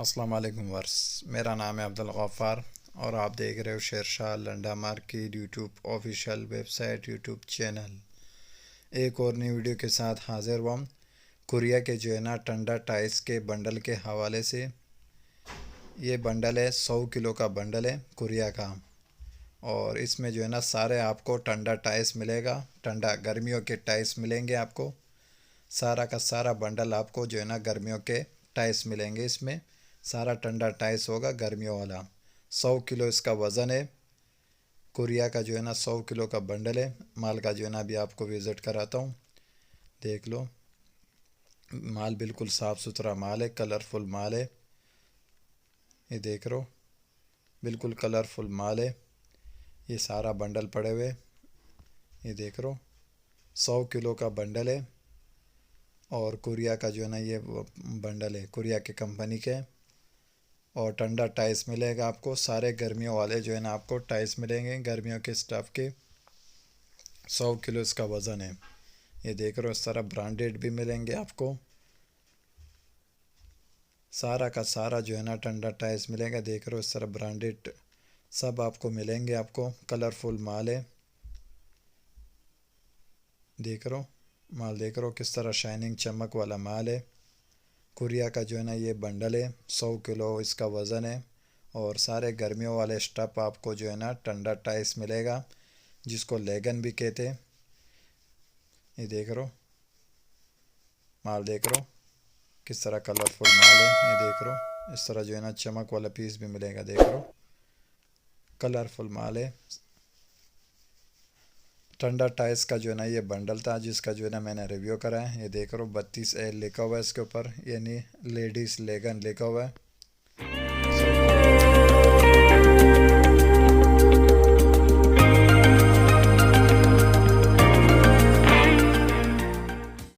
अस्सलाम वालेकुम वर्स। मेरा नाम है अब्दुल गफ़ार और आप देख रहे हो Shershah Landa market YouTube official website YouTube channel. एक और नई वीडियो के साथ हाजिर हुआ। कुरिया के जो है ना टंडा टाइल्स के बंडल के हवाले से। ये बंडल है 100 किलो का बंडल है कुरिया का। और इसमें जो है ना सारे आपको टंडा टाइल्स मिलेगा। टंडा गर्मियों के टाइल्स मिलेंगे आपको। सारा का सारा बंडल आपको जो है ना गर्मियों के टाइल्स मिलेंगे। इसमें सारा टंडा टाइल्स होगा गर्मियों वाला। 100 किलो इसका वज़न है। कुरिया का जो है ना 100 किलो का बंडल है। माल का जो है ना अभी आपको विज़िट कराता हूँ, देख लो। माल बिल्कुल साफ़ सुथरा माल है, कलरफुल माल है। ये देख लो, बिल्कुल कलरफुल माल है। ये सारा बंडल पड़े हुए, ये देख लो। 100 किलो का बंडल है और कुरिया का जो है ना ये बंडल है कुरिया के कंपनी के। और टंडा टाइल्स मिलेगा आपको। सारे गर्मियों वाले जो है ना आपको टाइल्स मिलेंगे गर्मियों के स्टफ़ के। 100 किलो इसका वज़न है। ये देख रहे हो, इस तरह ब्रांडेड भी मिलेंगे आपको। सारा का सारा जो है ना टंडा टाइल्स मिलेगा। देख रहे हो, इस तरह ब्रांडेड सब आपको मिलेंगे। आपको कलरफुल माल है। देख रहे हो माल, देख रहे हो किस तरह शाइनिंग चमक वाला माल है। कुरिया का जो है ना ये बंडल है, 100 किलो इसका वज़न है। और सारे गर्मियों वाले स्टफ़ आपको जो है ना टंडा टाइल्स मिलेगा, जिसको लेगन भी कहते हैं। ये देख रहे हो माल, देख रहे हो किस तरह कलरफुल माल है। ये देख रहे हो, इस तरह जो है ना चमक वाला पीस भी मिलेगा। देख रहे हो कलरफुल माल है। टंडा टाइल्स का जो है ना ये बंडल था, जिसका जो है ना मैंने रिव्यू करा है। ये देख रहे हो 32L लिखा हुआ है इसके ऊपर, यानी लेडीज़ लेगन लिखा हुआ है।